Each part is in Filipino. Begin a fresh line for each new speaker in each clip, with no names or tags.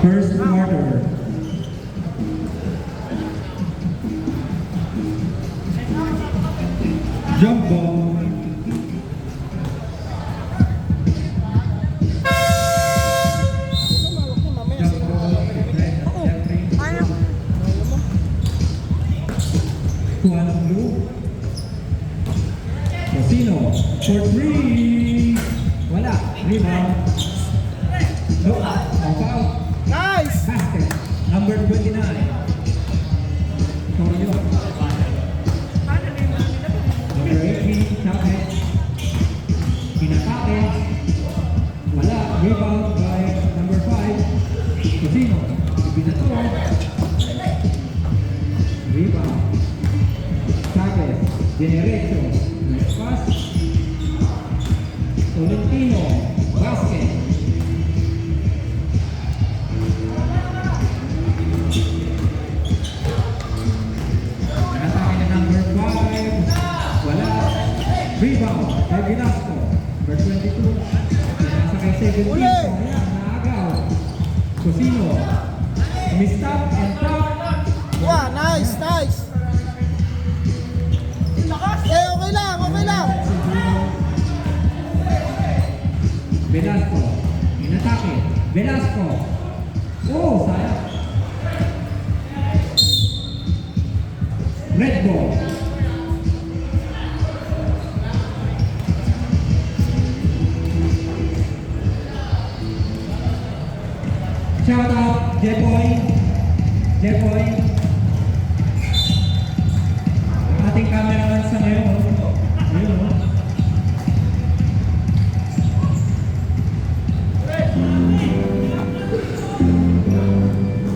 First quarter. Jump ball. Jump ball. Kuala Blue. Casino for 3. Wala. Rebound. No. Foul.
Nice!
Basket. Number 29. Torio. Number 18. Chapet. Pinatake. Wala. Rebound by number 5. Casino. Binato. Rebound. Chapet. Generecho. Next pass. Tolentino. Basket. Pinatake na number 5. Wala. Rebound. By Velasco. Number 22. Pinasa kay 17.
Uli!
Ayan, naagaw. Cosino. Mistap and top.
Wow, nice, nice! Eh, okay lang, okay lang!
Velasco. Inatake. Velasco. Oh, sayang. Red ball. Shout out, Jepoy. Jepoy. Ating cameraman sa ngayon. Ayun, oh.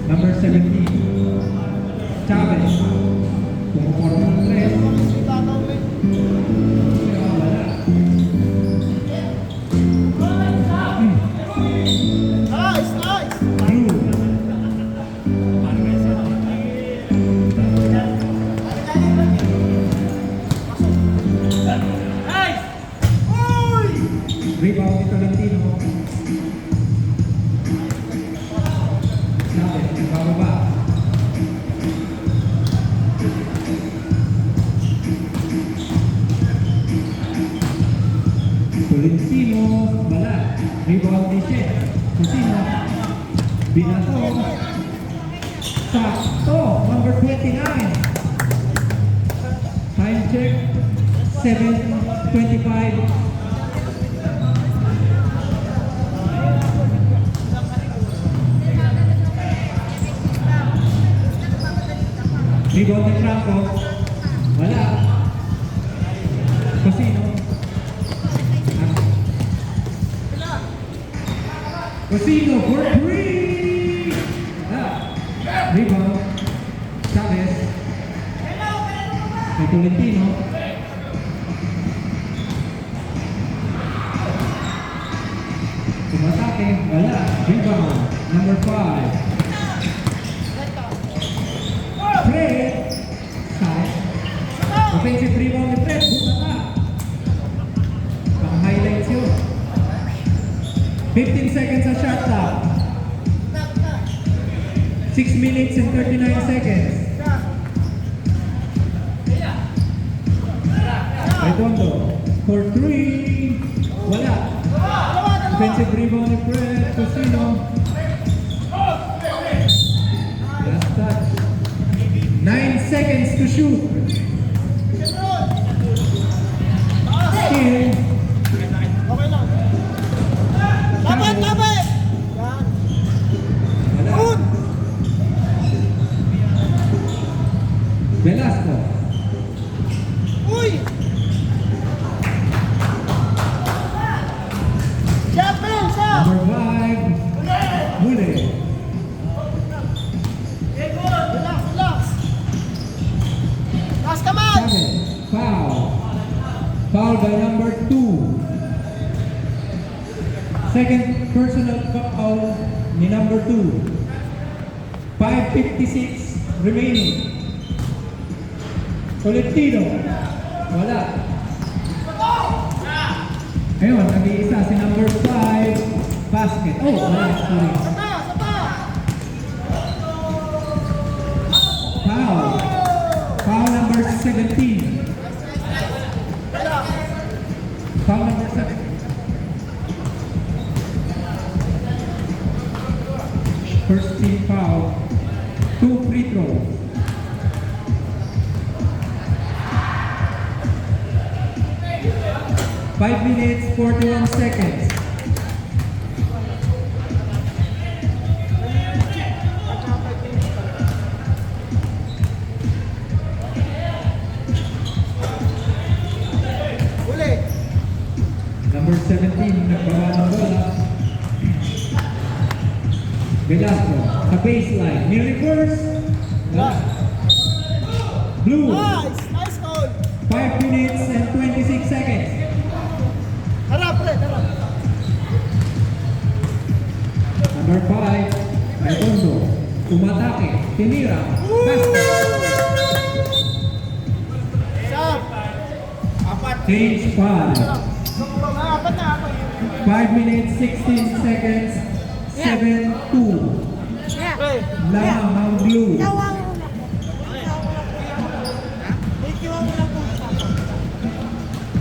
Number 17. Chavez. Pumuporma ng 3. Pero wala.
Nice, nice!
Blue.
Uy!
Rebound ni Tolentino. Chavez, nagbababa. Tolentino, wala. Rebound ni Shet. Cosino. Binato. Sakto. Number 29. Time check. 7:25. Rebound ni Franco. Wala. Cosino. Cosino for 3! Rebound. Chavez. May Tolentino. Tumatake. Wala. Rebound. Number 5. Fred. Side. Offensive rebound ni Fred. Buta ka. Pang-highlights yun. 15 seconds sa shot clock. 6 minutes and 39 seconds. Redondo for 3. Wala. Defensive rebound ni Fred. Cosino. Last touch. 9 seconds to shoot. Still.
Okay lang. Dapat, dapat! Yan.
Wala.
Good!
Velasco.
Uy! Chapel, siya!
Number 5. Mule.
Relax, relax! Taas kamay!
7. Foul. Foul by number 2. Second personal foul ni number 2. 5:56 remaining. Tolentino. Wala. Ayun, nag-iisa si number 5. Basket. Oh, wala. Sorry.
Sapa, sapa!
17. Foul number 7. First team foul. 2 free throws. Five minutes, 41 seconds.
Uli.
Number 17, nagbawa ng bola. Velasco, sa baseline. May reverse. Blue,
Nice. Nice goal.
5 minutes and 26 seconds.
Harap, Fred. Harap.
Number 5, Redondo. Umatake. Tinira. Basket.
Shot. Apat.
Change 5.
Apat na ako.
5 minutes, 16 seconds. 7-2.
Okay.
Lamang ang blue.
Ikiwan mo lang po.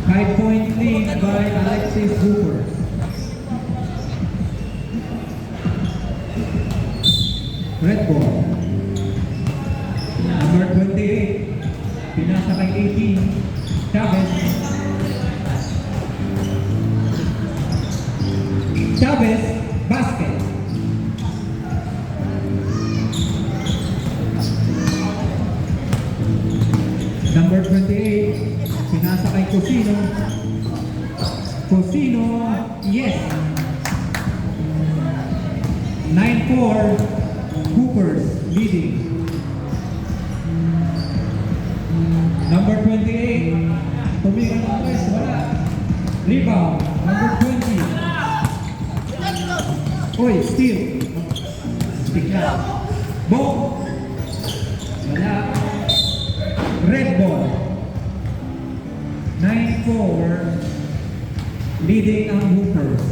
5-point lead by Alexis Hooper. Red ball. Number 28. Pinasa kay 18. Chavez. Chavez. Basket. Number 28. Pinasa kay Cosino. Cosino. Yes. 9-4. Hoopers leading. Number 28. Tumira ng press. Wala. Rebound. Number 20. Oy, steal. Stick na. Ball. Wala. Red ball. 9-4. Leading ang Hoopers.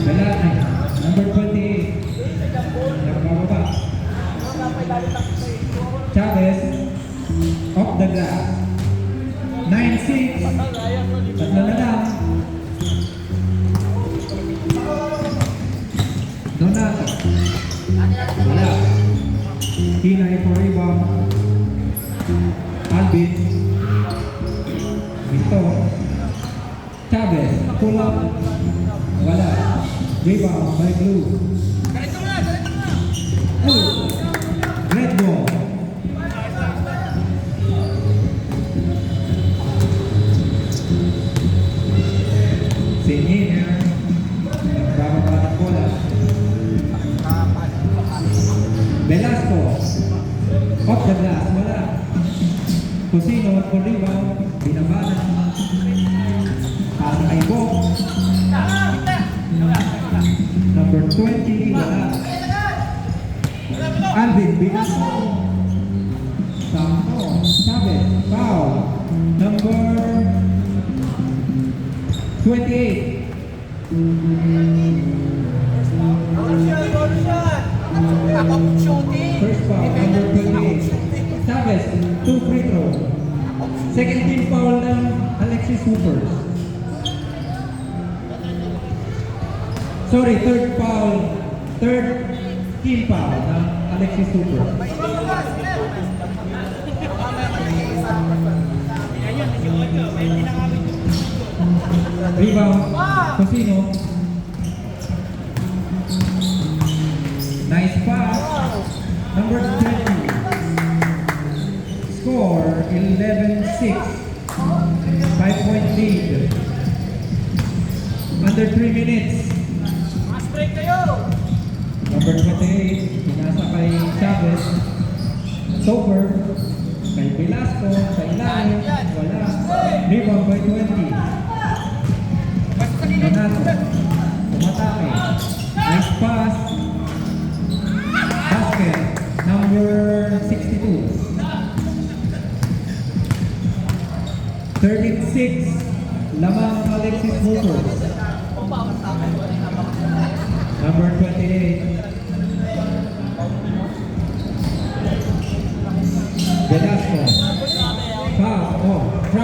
Wala. Number 28. Nagbababa. Chavez. Off the glass. 9-6. Tatlo na lang. Donato. Wala. Hinay for rebound. Alvin. Ito. Chavez. Pull up. Wala. Rebound by Blue. Blue. Red ball. Senior. Nagbababa ng bola. Velasco. Off the glass. Wala. Cosino for rebound. Binabanan. Para kay Bo. Number 20. Wala. Alvin. Binasco. Sampo. Chavez. Foul. Number 28. First foul, number 28. Chavez, 2 free throws. Second team foul ng Alexis Hoopers. Sorry, third foul. Third team foul ng Alexis Hoopers. Rebound, Cosino. Nice pass. Number 20. Score 11-6. 5-point lead. Under 3 minutes. Number 28. Pinasa kay Chavez. Soper. Kay Velasco. Kay Lai. Wala. Rebound by 20. Donato. Umatake. Nice pass. Basket. Number 62. 13-6. Lamang Alexis Hoopers. Number 28.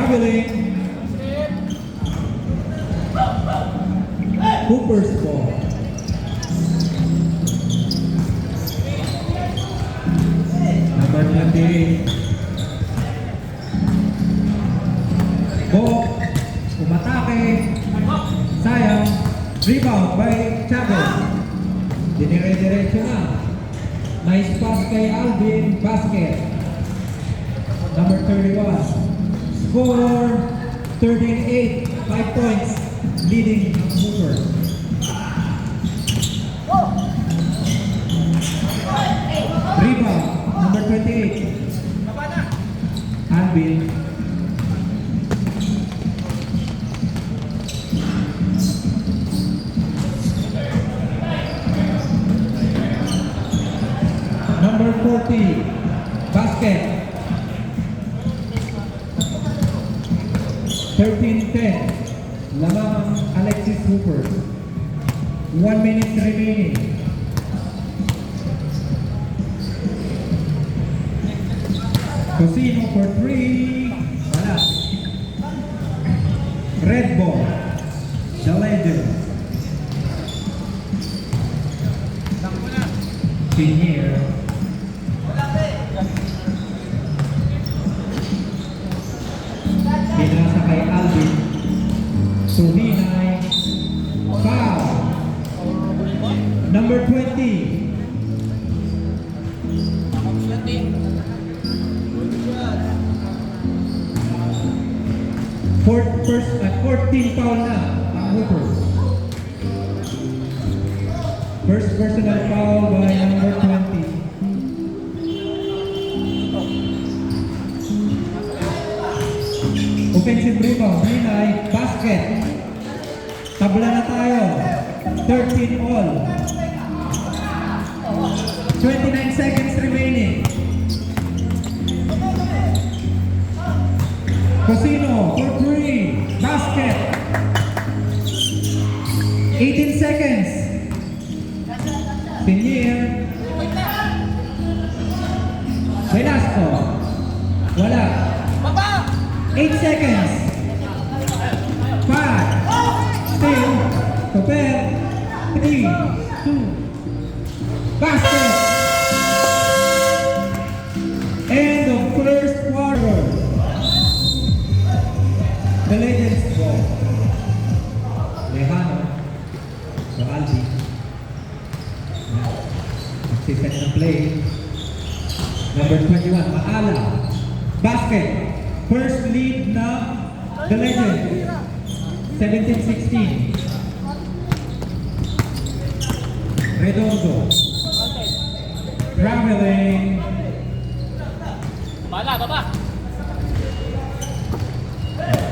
Traveling. Cooper's ball. Number 28. Bo, umatake. Sayang. Rebound by Chavez. Dinire-diretso na. Nice pass kay Alvin. Basket. Number 31. Score 13-8. 5 points. Leading ang Hooper. Rebound. Number 28. Alvin. Number 40, basket. 13-10. Lamang Alexis Hooper. 1 minute remaining. Cosino for 3. Wala. Red ball. The legend. Senior. Pinasa kay Alvin. Suhinay. Foul. Number 20. First, 14 foul na ang Hooper. First personal foul by number 20. Offensive rebound, Hinay, basket. Tabla na tayo. 13 all. 29 seconds remaining. Cosino for 3. Basket. 18 seconds. Senior. Velasco. Wala. 8 seconds. 5. Still. Topel. 3. 2. Basket. End of first quarter. The Legends ball. Lejano. So Aldi. Nagsiset ng play. Number 21, Maala. Basket. First lead na The Legends. 17-16. Redondo. Traveling.
Baba.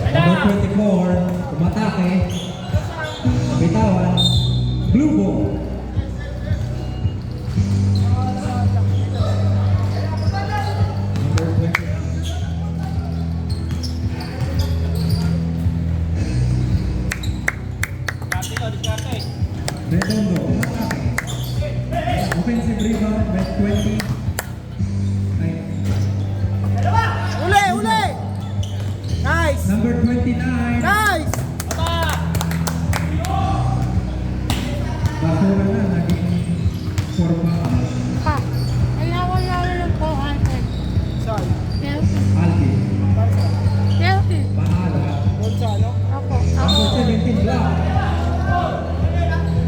Number 24, umatake. Bitawan. Blue ball. Number 20. Redondo, umatake. Offensive rebound by 20. Ay,
Uli! Nice!
number 29.
Nice!
Basura na, naging 4 pa.
Pa, kailangan namin ng 400.
Saan?
Healthy.
Aldi.
Healthy.
Maala.
Doon sa ano?
Ako.
Number 17, block.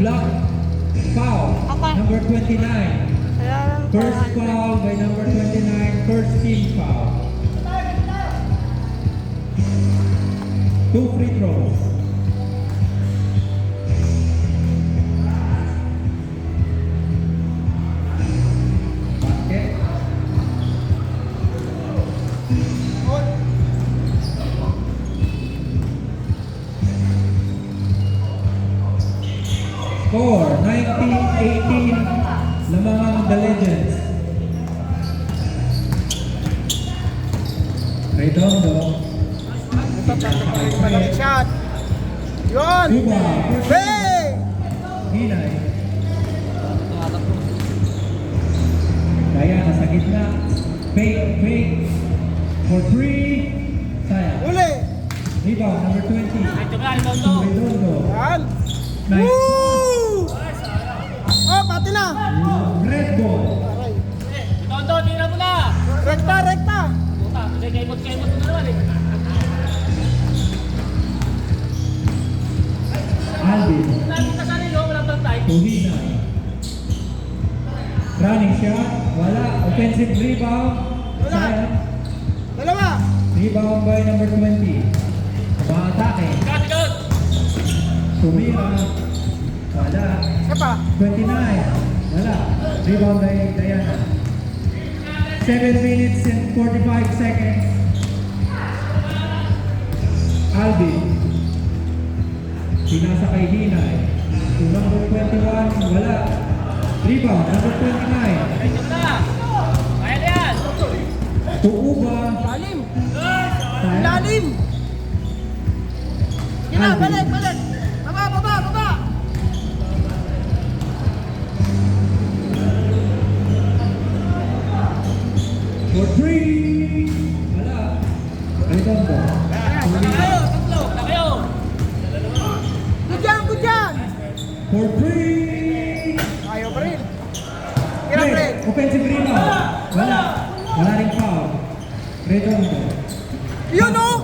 Block. Foul.
Okay.
Number 29.
Kailangan ng
First
400.
foul by number 29. First team foul. 2 free throws. Basket. Score 19-18. Lamang ang The Legends. Redondo.
Malaki shot. Yun!
Cuba.
Hey!
Hinay. Kaya nasa gitna. Fake. For 3. Sayang.
Uli!
Redondo.
Yan.
Nice.
Woo! Oh, pati na.
Red ball.
Aray.
Tonto, tira mo na!
Rekta, rekta.
Puta, kemot-kemot mo na naman eh.
Alvin.
Lagi ka sarili, oh, walang bantay.
Tuhina. Running shot. Wala. Offensive rebound.
Wala.
Sayang.
Dalawa.
Rebound by number 20. Mga atake.
Cut, cut!
Tumira. Wala.
Isa pa.
29. Wala. Rebound by Diana. 7 minutes and 45 seconds. Alvin. Pinasa kay Hinay. To number 21. Wala. Rebound. Number 29.
Ayun na! Kaya na yan!
To Uba.
Lalim.
Sayang.
Lalim. Sige na,
Alvin.
balik, balik. Baba, baba, baba.
For 3. Wala. Redondo.
Tayo.
Tatlo! Na kayo!
Good yan, good yan.
For 3.
Ayaw pa rin. Tira, Fred.
Offensive rebound. Wala. Wala rin foul. Redondo.
Yun, oh.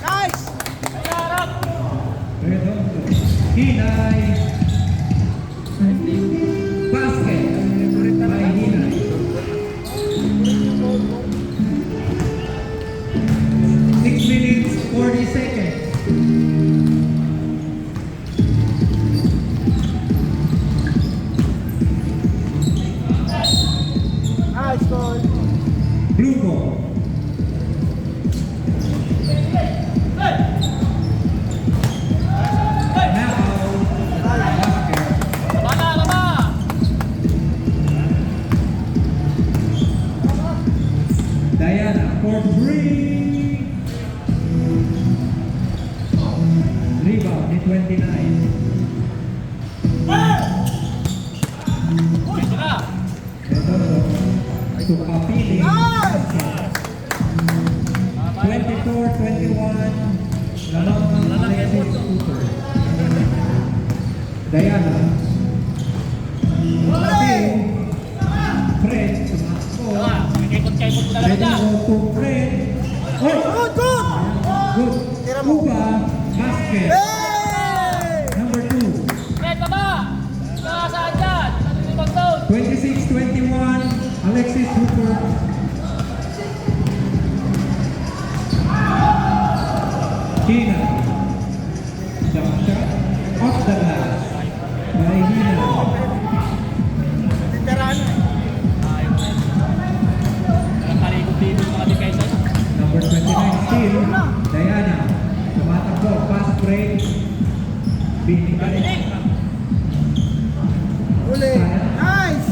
Nice.
Harap!
Redondo. Hinay. Basket. By Hinay. 6 minutes, 40 seconds.
Nice goal.
Blue ball. Now, basket.
Tama na, tama!
Diana for 3. Rebound ni 29.
Ito na!
Redondo. To Kapili.
Nice.
24-21. Lalong Alexis Cooper. Diana. Kapil. Fred. Tumakbo.
Tama! Kemot-kemot mo na naman yan!
Redondo to Fred. Oh!
Good, good.
Good.
Tira mo.
Cuba. Basket.
Hey!
Number 2.
Fred, tama! Saan dyan? Ano yung ibang down?
26-21. Alexis Cooper. Hina. Jump shot. Off the glass. By Hina.
Tirahan.
Ayaw na. Walang talikod-likod yung mga defensa.
Number 29 still. Diana. Tumatakbo. Fast break. Binigay.
Uli. Nice.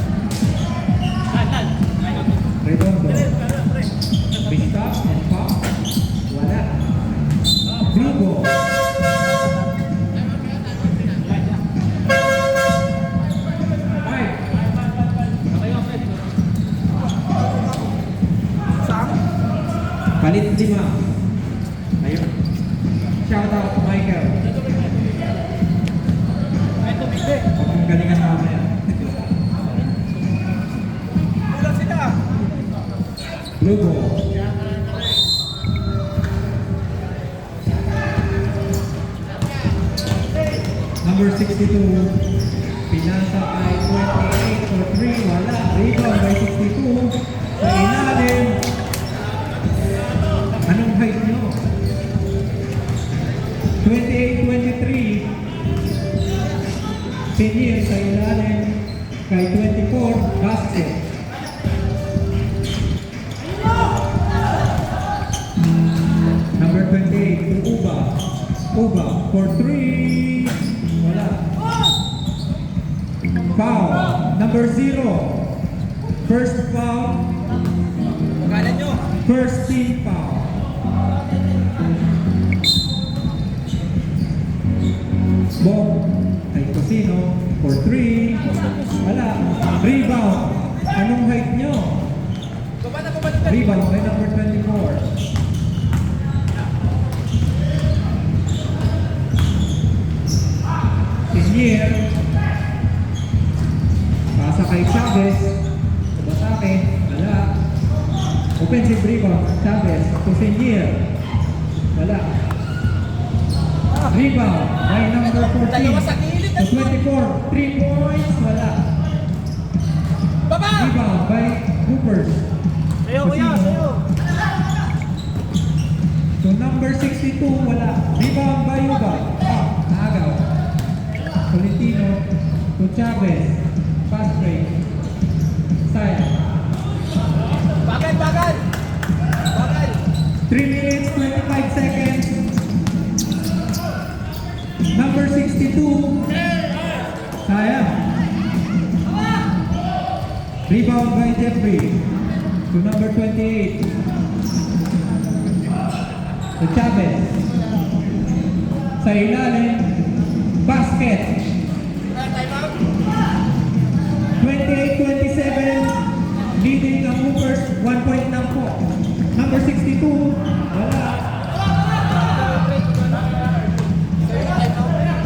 Tan.
Redondo. Big stop and pop. Wala. Vigo. Five.
Kayo, Fred.
Sam.
Palit 5. Ayun. Shout out to Michael.
Ito, bigde.
Huwag mong galingan mamaya.
Ilan sila?
Blue ball. Number 62. Pinasa kay 28 for 3. Wala. Rebound by 62. Sa ilalim. Anong height nyo? 28-23. Senior sa ilalim. Kay 24. Basket. Number 28 to Uba. Uba for 3. Wala. Foul. Number 0. First foul.
Pagalan nyo.
First team foul. Ball. Ay Cosino for 3. Wala. Rebound. Anong height nyo? Rebound by number 24. Senyer. Pasa kay Chavez. Tumatake. Wala. Offensive rebound. Chavez to Senyer. Wala. Rebound by number 14
Dalawa sa gilid.
to 24. 3 points. Wala.
Baba!
Rebound by Hoopers.
Sayo, kuya, sayo.
To number 62, wala. Rebound by Yuba. Naagaw. Tolentino to Chavez. Pass break. Style.
Bagal, bagal. Bagal.
3 minutes, 25 seconds. Number 62. Sayang. Rebound by Jeffrey. To number 28. To Chavez. Sa ilalim. Basket.
Time out.
28-27. Leading ang Hoopers. 1 point lang po. Number 62. Wala.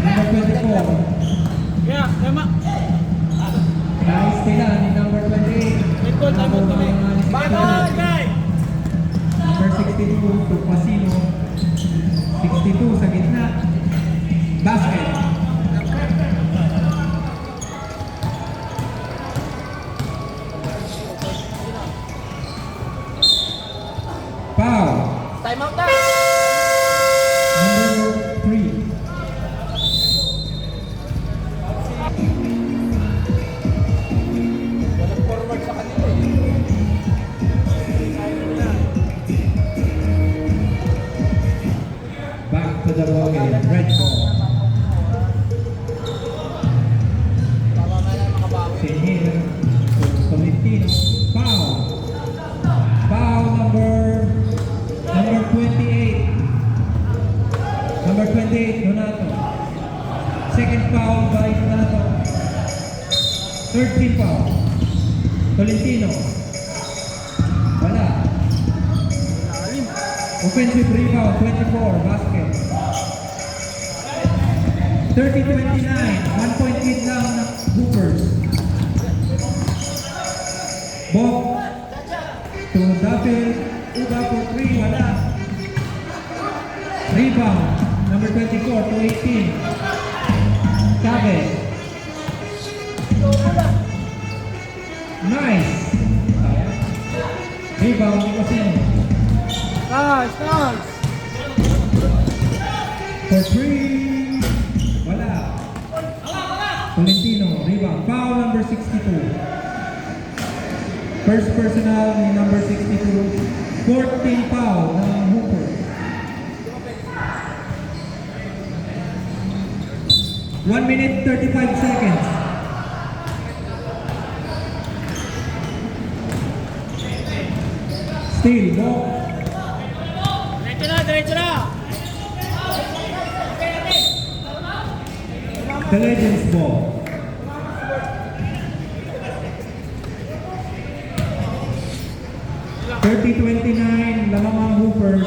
Number 24.
Kaya, tama.
Nice nila ni number 28.
Ito, tama kami. Bagal, guys!
Number 62 to Pasino. 62 sa gitna. Basket. Foul.
Time out na.
Number 3.
Walang forward sa kanila eh.
Back to the ball game. Red ball.
Baba nga lang makabawi.
Senyer. Tolentino. Foul. Foul number 28. Number 28, Donato. Second foul by Donato. Third team foul. Tolentino. Wala. Offensive rebound, 24, basket. 30-29, 1 point lead lang ng Hoopers. Bob to Daphne. Uga for 3, wala. Rebound, number 24 to 18. Chavez. Nice. Rebound, Nicosino.
Nice, nice.
For 3. Wala. Tolentino, rebound. Foul number 62. First personal ni number 62. 14 foul ng Hooper. One minute 35 seconds. Still, ball.
Diretso na, diretso na!
The Legends ball. (30-29) lamang ang Hoopers.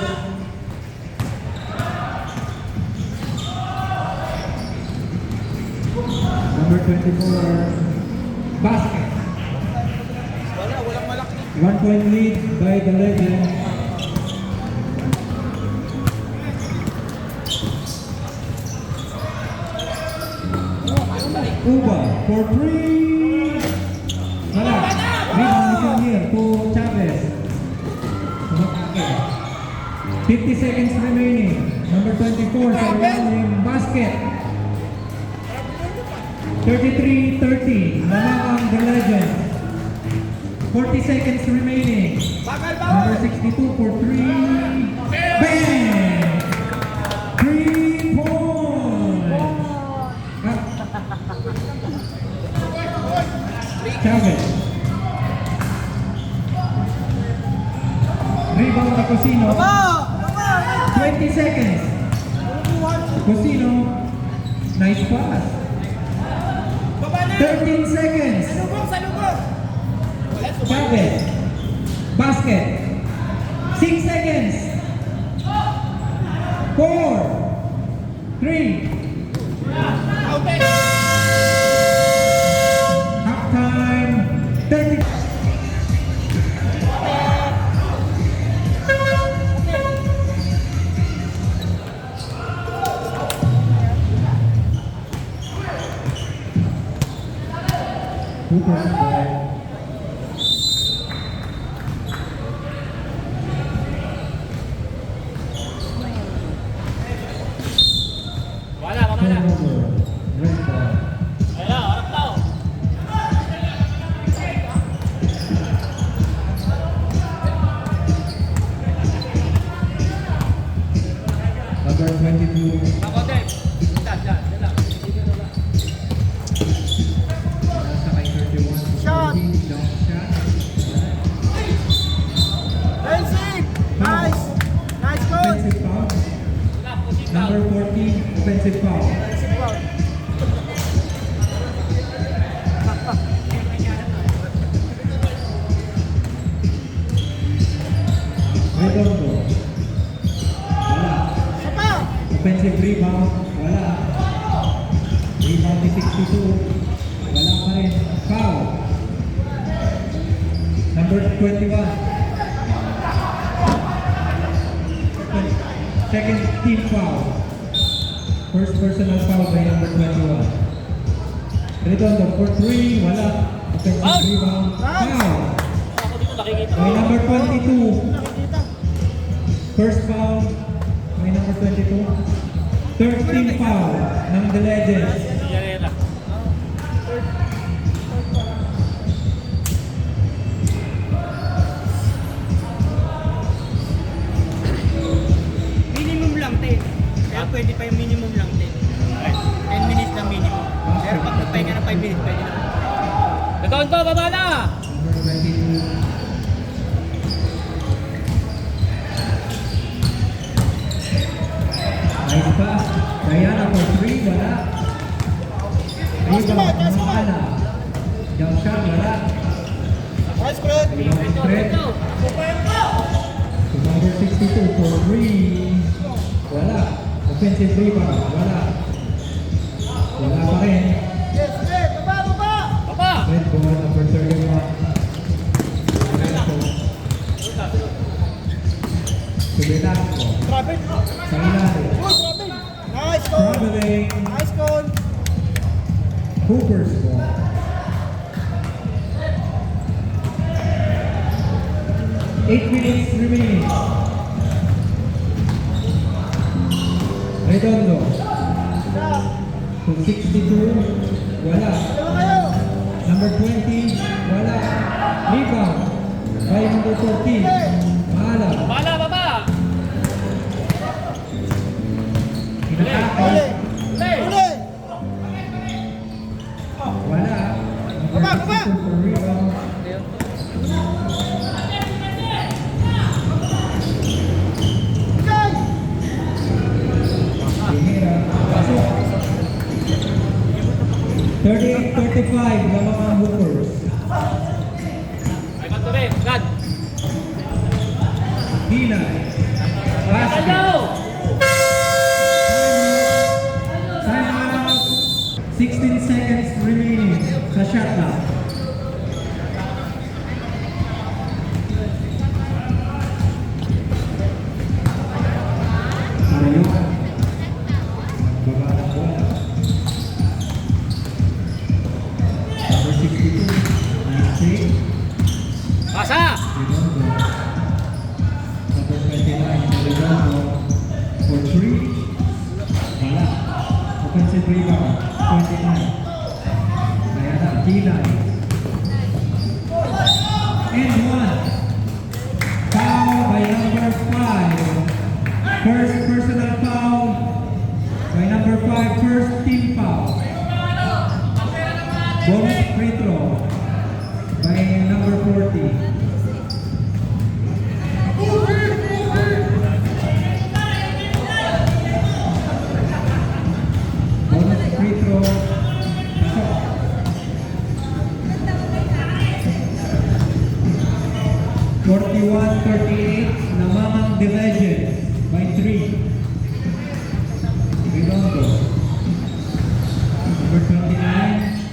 Number 24, basket.
Wala, walang malaki.
1 point lead by the Legends. Uba for 3. Wala. Rebound is here to Chavez. Sumakake. 50 seconds remaining. Number 24 sa ilalim. Basket. 33-30. Lamang ang the Legends. 40 seconds remaining.
Bagal,
Number
bagal.
62 for 3. Bang! 3 points! Chavez. Rebound na Cosino.
Baba! Baba!
20 seconds. Cosino. Nice pass.
Baba na!
13 seconds.
Salubog, salubog! Wala, sumali.
Chavez. Basket. 6 seconds. 4, 3,
Outed!
Cooper's ball.
Wala, wala.
Turnover. Red ball.
Wala, harap na.
Number 22.
Ako din. Dyan lang.
Nasa kay 31.
Shot.
Long shot.
Racing! Nice! Nice goal!
Offensive foul.
Wala, pushing down.
Number 14. Offensive foul.
Racing goal.
Redondo. Wala.
Sapa!
Offensive rebound. Wala. Rebound ni 62. Wala pa rin. Foul. Number 21. Second team foul. First personal foul by number 21. Redondo for 3. Wala. Offensive
Foul.
rebound. Foul.
Ako dito nakikita.
By number 22.
Nakikita.
First foul by number 22. Third team foul ng The Legends.
Yan.
Minimum lang 10. Kaya pwede pa yung minimum lang 10. 10 minutes lang minimum. Pero pag nagpahinga ng 5 minutes, pwede na.
Redondo, baba na!
Number 22. Nice pass. Diana for 3. Wala. Rebound. Mahana. Jump shot. Wala.
Nice, Fred!
Rebound Fred. To number 62 for 3. Wala. Offensive rebound. Wala. Wala pa rin.
Yes, Fred! Baba, baba!
Baba!
Red ball number 31. To Velasco.
Grabe!
Sa ilalim.
Uy, grabe! Nice goal!
Traveling.
Nice goal!
Cooper's ball. Eight minutes remaining. Redondo. To 62. Wala.
Dalawa kayo!
Number 20. Wala. Rebound. By number 14. Mahala.
Bala, baba!
Inatake.
Uli!
Play!
Uli!
Wala. Number
Baba, baba.
62 for rebound.
Ikay!
Pinira. Pasok. 38-35. Lamang ang Hoopers.
Ay, Maturin, God!
Hila. Basket.
Hello!
Time out. 16 seconds remaining sa shot clock. Sarayuan. Baba ng bola. Number 62. Nice save.
Pasa!
Redondo. Number 29. Redondo. For 3. Wala. Offensive rebound. 29. Kaya na. Kilay. And 1. Foul by number 5. First personal foul by number 5. First team foul. Bonus free throw by number 40. Bonus free throw. Pasok. 41-38. Namamang The Legends by 3. Redondo. Number 29.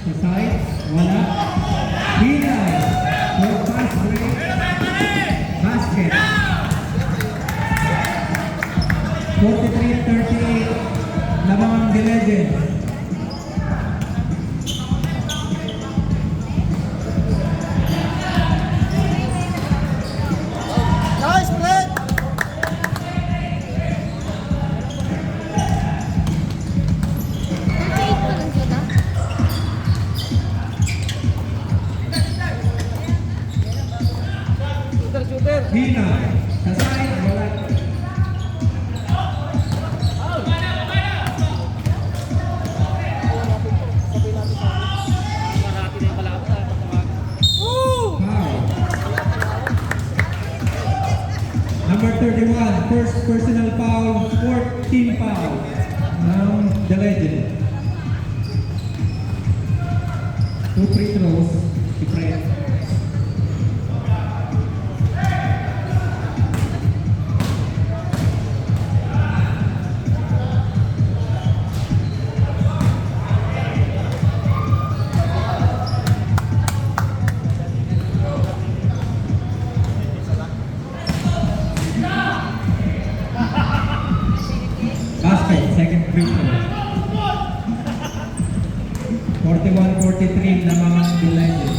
Sa side. Wala. Hilay. For fast break. Basket. 43-38. Namamang The Legends. Hina. Sa side, wala.
Marami na yung kalaban.
Foul. Number 31, first personal foul, fourth team foul ng The Legend. 2 free throws, si Fred. Basket, second free throw. 41-43 na mga The Legend.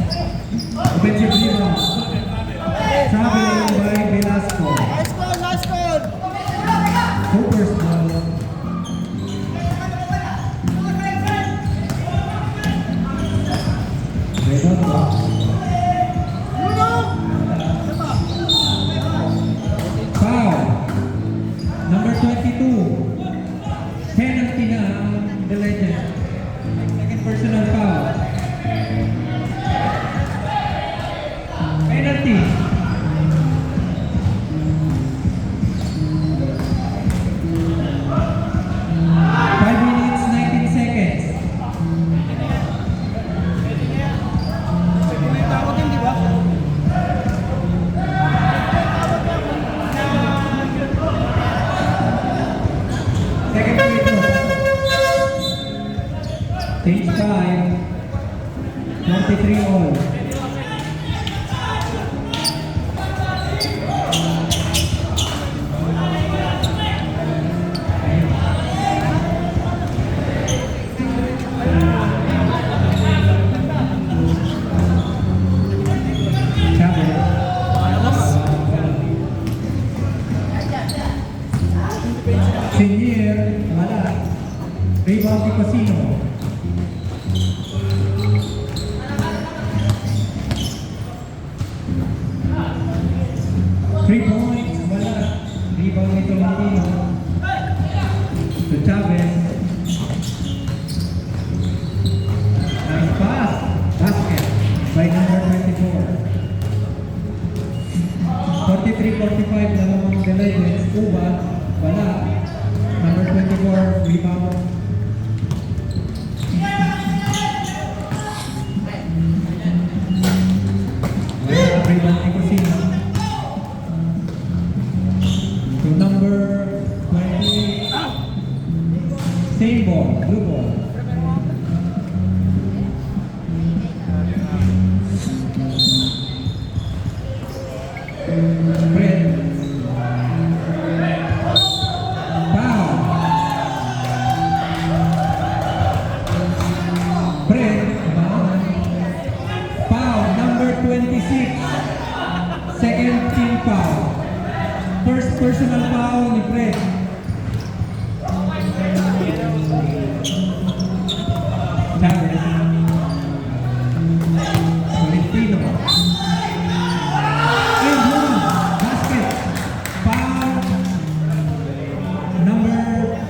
Offensive rebound. Traveling by Velasco. Hooper's ball. Rebound box. Foul. Number 22. Penalty na ang The Legend. Second personal foul. Penalty. Five minutes, 19 seconds.
May tawag yun, di ba?
Second free throw. Change time. 23 all. Senior, wala. Rebound ni Casino. Three points, wala. Rebound ni Tolentino. To Chavez. Nice pass. Basket by number 24. 43-45 na mga The Legends. Uba, wala. Number 24, rebound. Wala, rebound ni Cosina. To number 28, same ball, blue ball. Fred. Foul. Fred. Foul. Number 26. Second team foul. First personal foul ni Fred. Chavez. Tolentino. And one. Basket. Foul. Number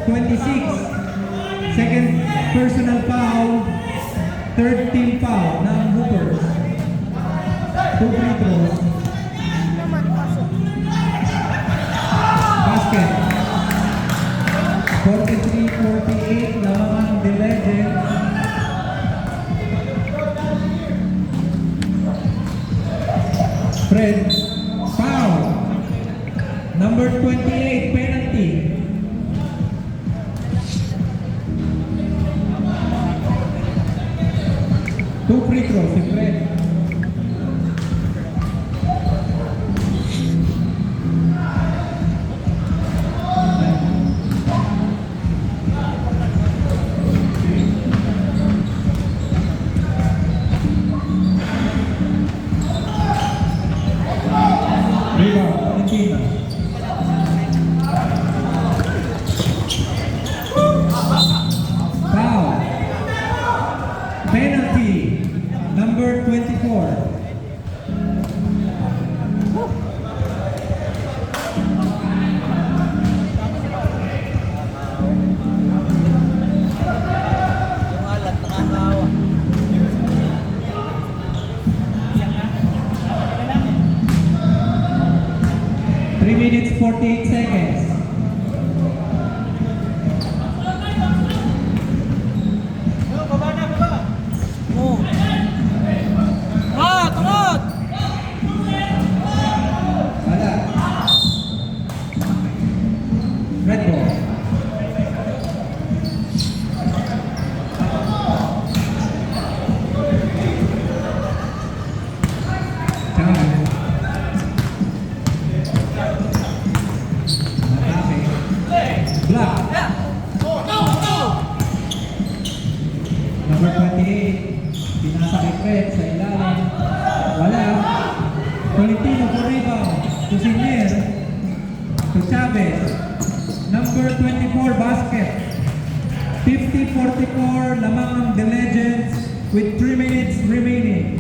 26. Second personal foul. Third team foul ng Hoopers. 2 free throws. Basket. 43-48 lawan ng The Legend. Fred. Foul. Number 28, penalty. Two free throws si Fred. Rebound, Valentino.
Yung alat, nakakawa.
3 minutes 48 seconds.
Oh. Ah, tungod!
Wala. Red ball. Time. Atake. Block. Number 28. Pinasa kay Fred sa ilalim. Wala. Tolentino for rebound. To Sinir. To Chavez. Number 24 basket. 50-44 lamang ang The Legends with 3 minutes remaining.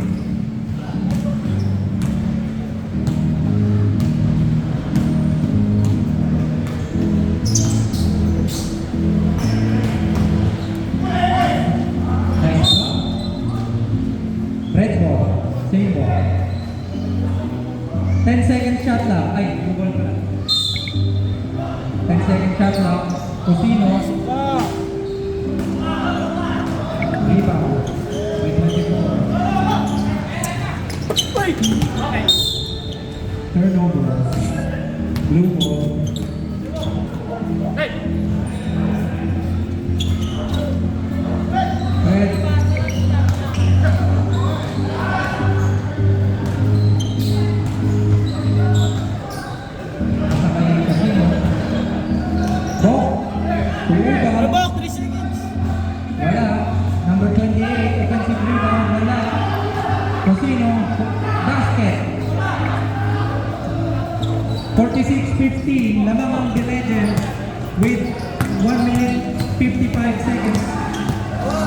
Nice ball. Red ball. Same ball. 10 second shot lang. Ay, bubol pa lang. 10 second shot lang. Cosino. Rebound. May 24. Turnover. Blue ball. Red. Sakay ng Casino. Ball. Tuuga.
Rebound, 3 seconds.
Wala. Number 28, offensive rebound. Wala. Cosino, basket. 46-15, lamang ang The Legend with 1 minute 55 seconds.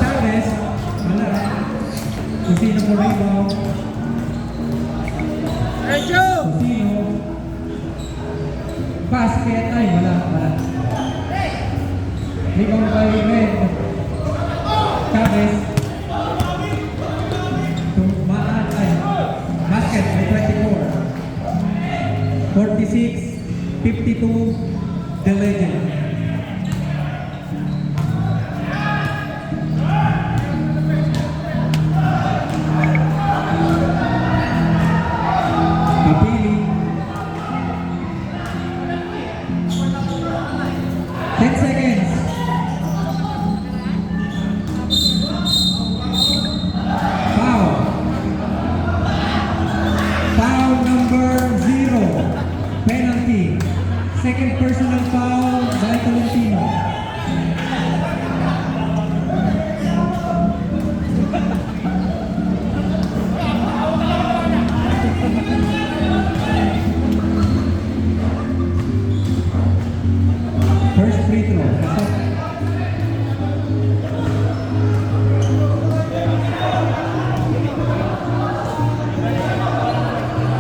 Chavez, wala. Cosino for rebound.
Rejo!
Cosino. Basket, ay wala. Rebound by Red. Chavez. Tumaan ay basket by 24. 46-52 The Legend. Kapili. 10 seconds. Foul. Foul number 0. Penalty. Second personal foul by Tolentino. First free throw. Pasok.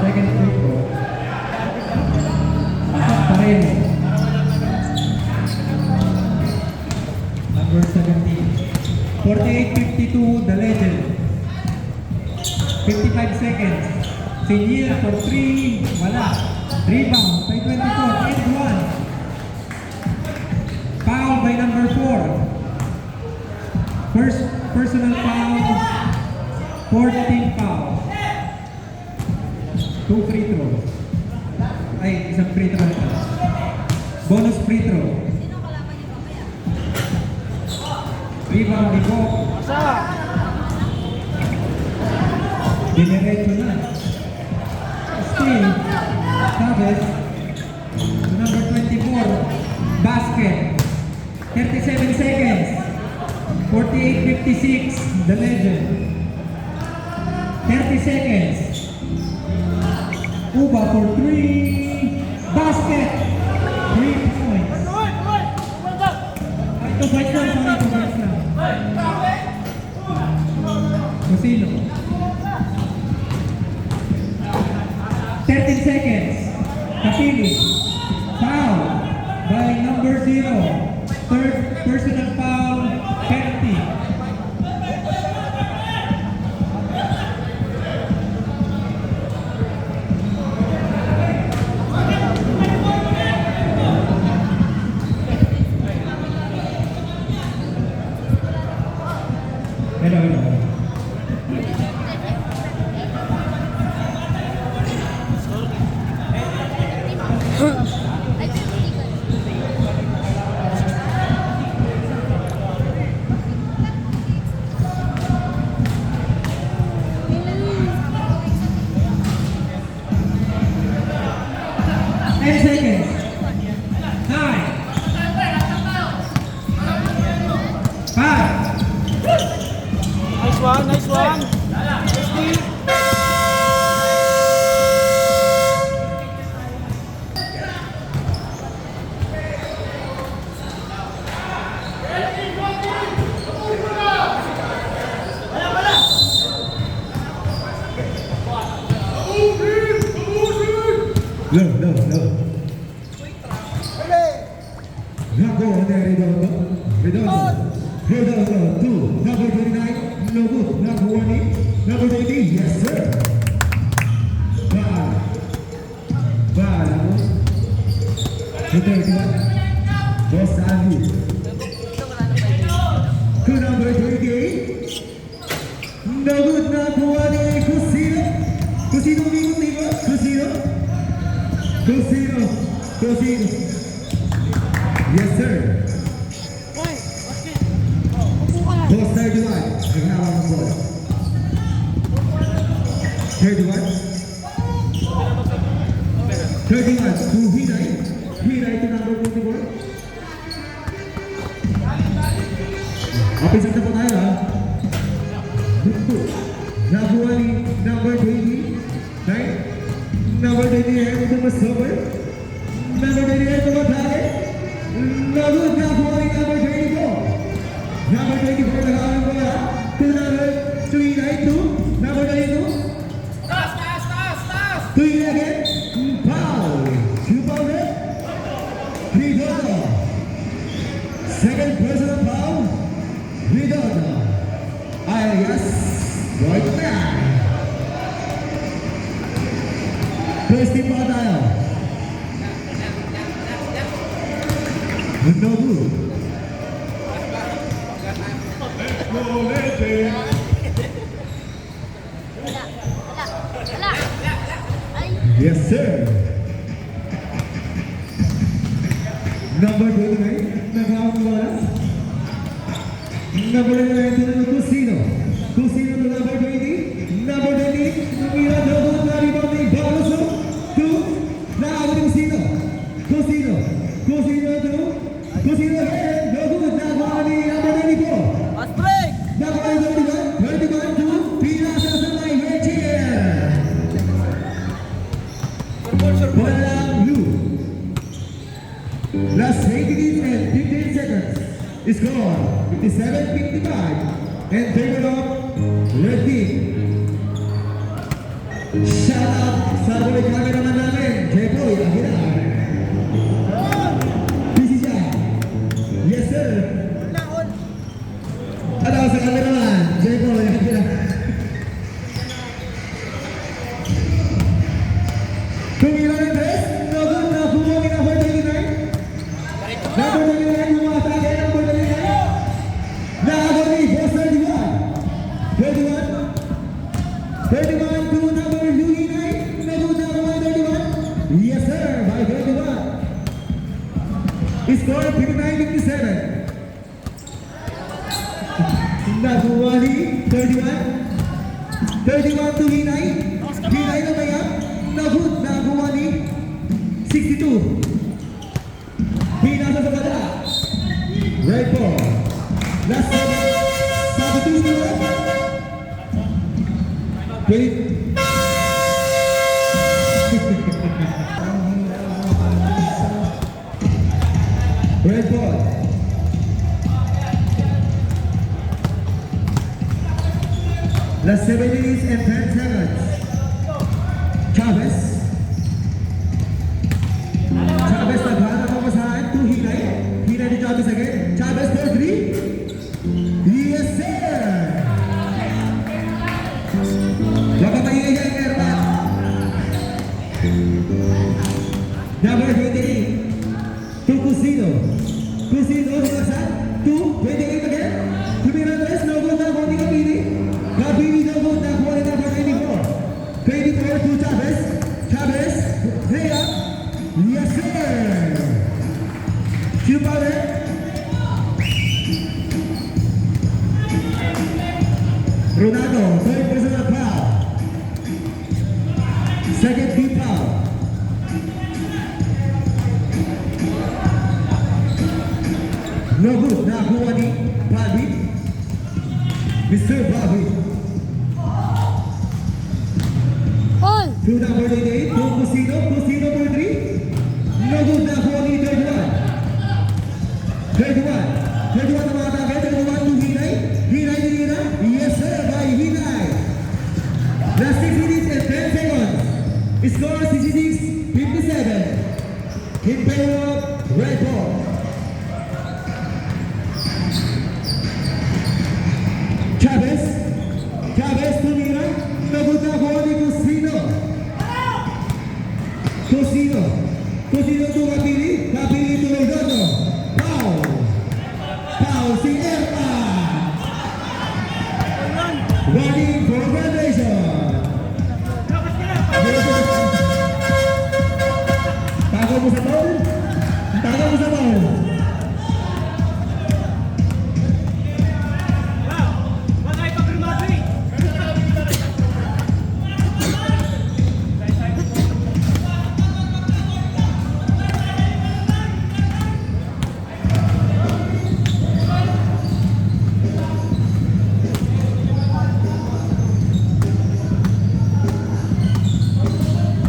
Second free throw. Pasok pareho. Number 17. 48-52 The Legend. 55 seconds. Sinil for 3. Wala. Rebound by 24. And 1. Foul by number 4. First personal foul. 14 foul. 2 free throws. Ay, isang free throw ito. Bonus free throw. Rebound ni Bo. Dinerecho na. Steal. Chavez. To number 24. Basket. 37 seconds. 48-56. The Legend. 30 seconds. Uba for 3. Basket. 3 points. Ay, 2 points lang. Sorry, 2 points lang. Cosino. 13 seconds. Kapili. Foul by number 0. third personal foul penalty. Hello. Ten seconds. 9. 5.
Nice one, nice one.
No. Number one there, Redondo, 2, number 29, no good, number 1, number 20, yes sir. Ball, the 31, Boss Ali. To number 28, no good, number 1, Cusino, yes sir. Boss 31, naghawa ng bola. 31, to Hinay to number 24. Umpisa na po tayo ha. Nakuha ni number 29, number 28 ito mas sober, number 28 ito matali, nakuha ni number 24. Number 24 naghawa ng bola to number 29 to number 22. To you again, foul. 2 foul red. Redondo. Second personal foul. Redondo. Alias right back. First team pa tayo. No good. Yes, sir. Number 29, naghawa ng bola. Number 29, Cusino to number 20. Number 20, tumira na doon na rebounding. Baluso to naawa ni Cusino to Cusino again. No good. Nagawa ni number 94.
Fast break.
Nagawa ni 31 to Pinasa sa may Regina. Bola blue. Last 8 minutes and 15 seconds. Score 57-55 and favor of red team. Shout out sa mga cameraman namin, Jepoy Aguilar. Busy siya. Yes sir. Shout out sa cameraman, Jepoy Aguilar. Tumira ng tres, no good na pumuli number 29. Number 29, lumatake, number 29. Naagot ni Boss 31 to number 29. Nagot na number 31. Yes sir, by 31. Score 59-57. Nakuha ni 31 to Hinay. Hinay na ba yan? Nagut, nakuha ni 62. Pinasa sa bata. Right ball. Last 7 minutes. Wait. Red ball. Last 7 minutes and 10 seconds. Chavez naghanap ng pasahan to Hinay. Hinay ni Chavez again. Kusino, sumaksak. 2, 28 again. Tumira tres, no good na po ni Kapili. Kapili, no good na po ni number 24. 24 to Chavez. Chavez, lay up. Yes, sir. Sino pa ulit? Ronaldo, third personal foul. Second deep foul. No good, nakuha ni Bobby. Mr. Bobby.
All.
To number 88, to Kusino, Kusino for 3. No good, nakuha ni 31. 31. 31 ang mga atake, 31 to Hinay. Hinay ni Hina. Yes sir, by Hinay. Last 6 minutes and 10 seconds. Score 66-57. In favor of Red Bull. Chavez. Chavez tumira. Nagot na ako ni Kusino. Kusino. Kusino to Kapili. Kapili to Redondo. Foul. Foul si Erpa. Warning for violation. Tago mo sa foul. Tago mo sa foul.
Wag ay pagrimado eh.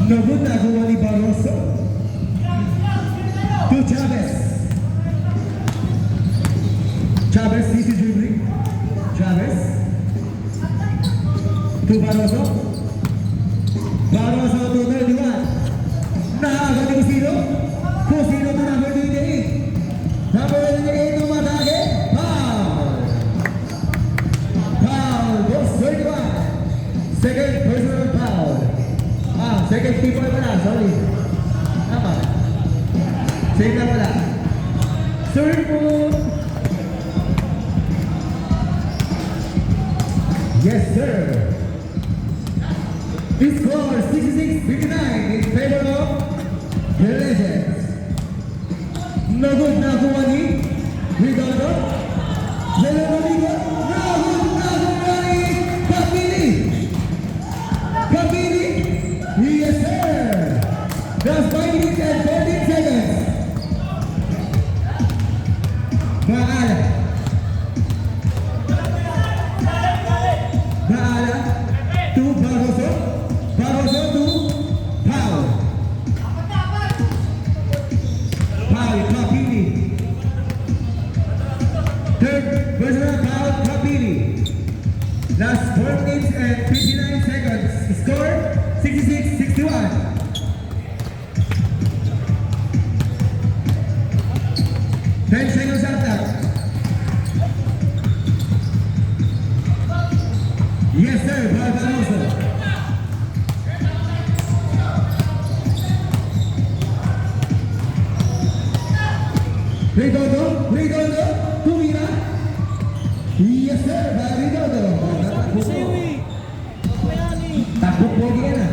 Nagot na ako ni Barroso. To Chavez. Chavez, this is dribbling. Chavez. To Barroso. Barroso to 31. Nakaga ni Kusino. Kusino to number 28. Number 28 to Matake. Foul. Foul. Goes 31. Second personal foul. Second people pala, sorry. Tama. Same na pala. Third po. Yes, sir. The score 66-59 in favor of the Legends. No good na kuha ni Ricardo. Zero Ligo. No good na kuha ni Kapili. Kapili. Yes, sir. That's 5 minutes and 14 seconds. Maala. Maala to Barroso. Barroso to Pau. Pau, Kapili. Third personal foul, Kapili. Last 4 minutes and 59 seconds. Score 66-61. Ten seconds after. Yes, sir. Barbarossa. Redondo. Redondo. Tumira. Yes, sir. Redondo. Takbo pogi ka na.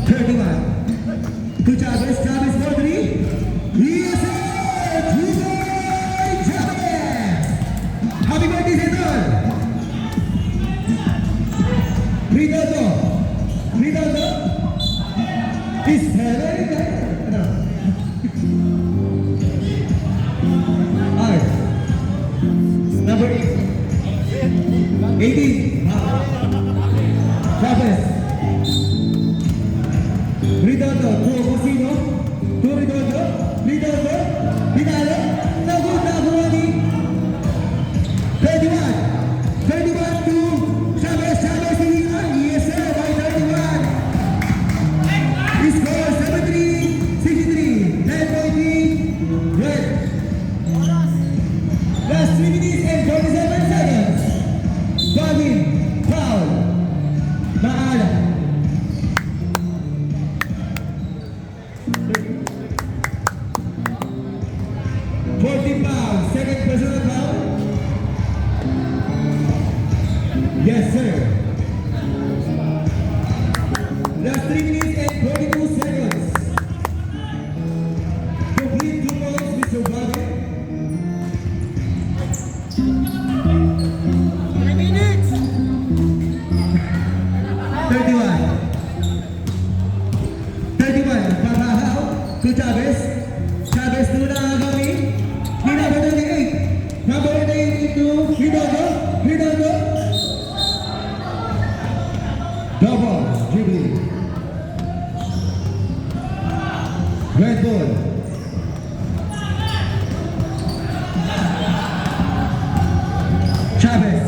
31. To Chavez. Chavez for 3. Yes, sir. Chavez. Happy birthday, Senator. Redondo. Redondo. Is very good. Number 8. Chavez. Chavez to Nakagami. Number 28. Number 28 to Hidalgo. Hidalgo. Double dribbling. Red ball. Chavez.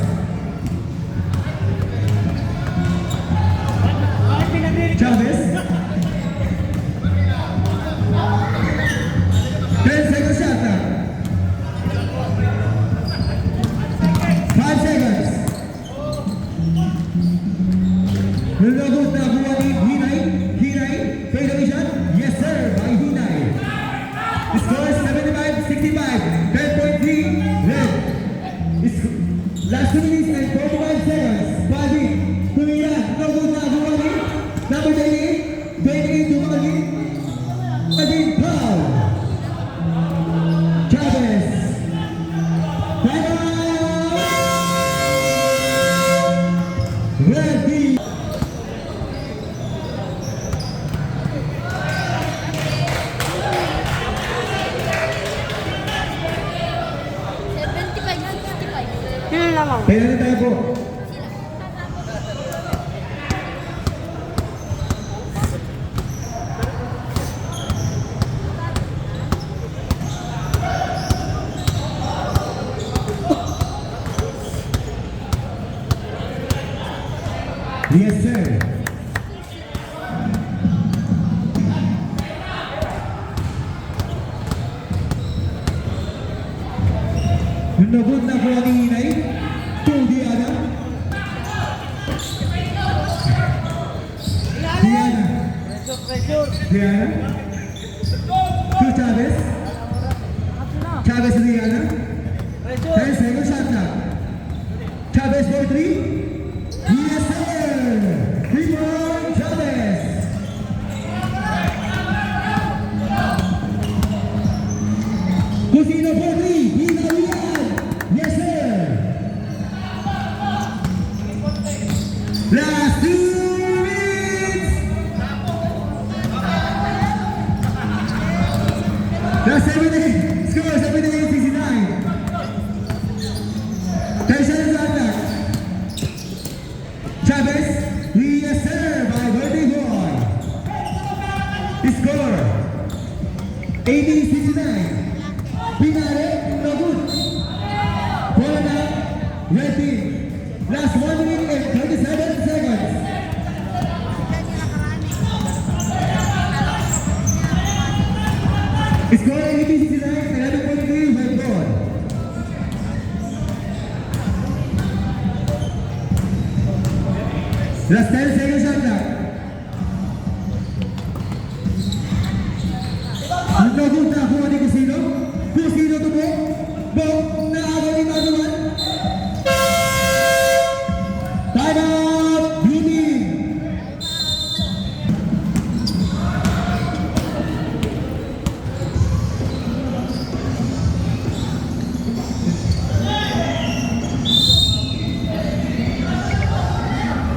Bakit pinag-record?
Chavez. 10 seconds shot now. 5 seconds. Nilabot na buwan ni Hinay. Hinay. Fade away shot. Yes sir, by Hinay. The score is 75-65. 10.3 red. Last 2 minutes and 45 seconds. Bali. Tumiyan. Nilabot na buwan ni number 28. 28 Dumali. Again, foul. Chavez. Time out. Red team.
Yun lamang.
Kaya na tayo po. Yes, sir. Nabot na po ang Hinay. To Diana. Diana. Diana. To Chavez. Chavez to Diana. 10 seconds shot now. Chavez for 3. Yes, sir. 3 point Chavez. Cusino for 3. Hinalian. Yes, sir. Last 2 minutes. That's 78. Score 78-69. 10 seconds on that. Chavez, yes sir, by Birdie Boy. Score 80-69. Pinare, no good. Ball now, red team. Last 1 minute and 37 seconds. Score 80-69, 11.3 red ball. Last 10 seconds on that. Nagod na kuha ni Cusino. Cusino to po. Bong na ako ni Maduman. Time out. Blue team.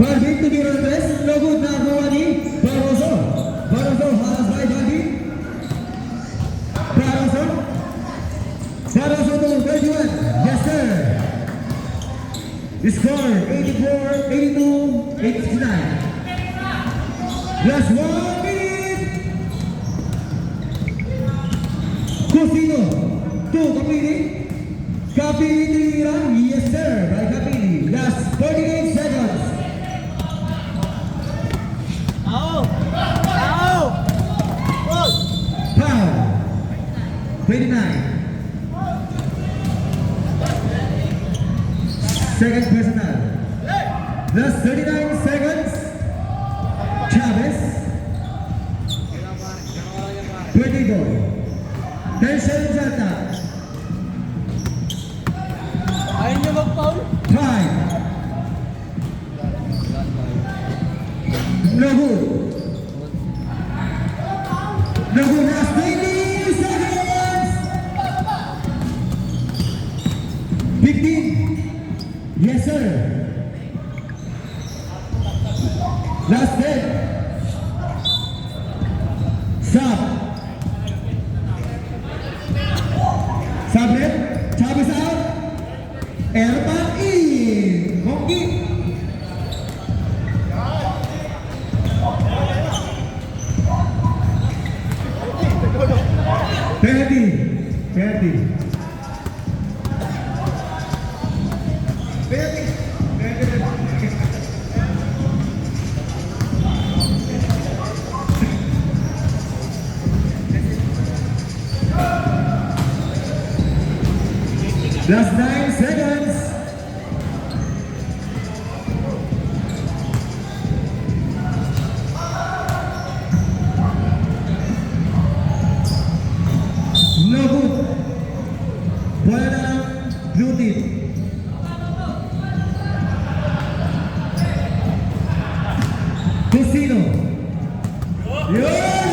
Perfect to be on this. Nagod na kuha ni Barroso. Barroso has by Bagi. Barroso. Barroso to 31. Yes, sir. Score 84, 82, 89. Last 1 minute. Cusino to Kapili. Kapili tira. Yes, sir. By Kapili. Last 48 seconds.
Ao! Ao! Ball!
Foul. 29. Second personal. Last 39 seconds. Chavez. 20 goal. 10 seconds at that.
Ayaw niyo mag-foul?
5. No good. No good. Last 20 seconds. 15. Yes, sir. Last 10. Stop. Sabit. Chavez out. Erpan in. Monkey. Ferdi. Last 9 seconds. No good. Bola na ng blue team. Cusino. Yun!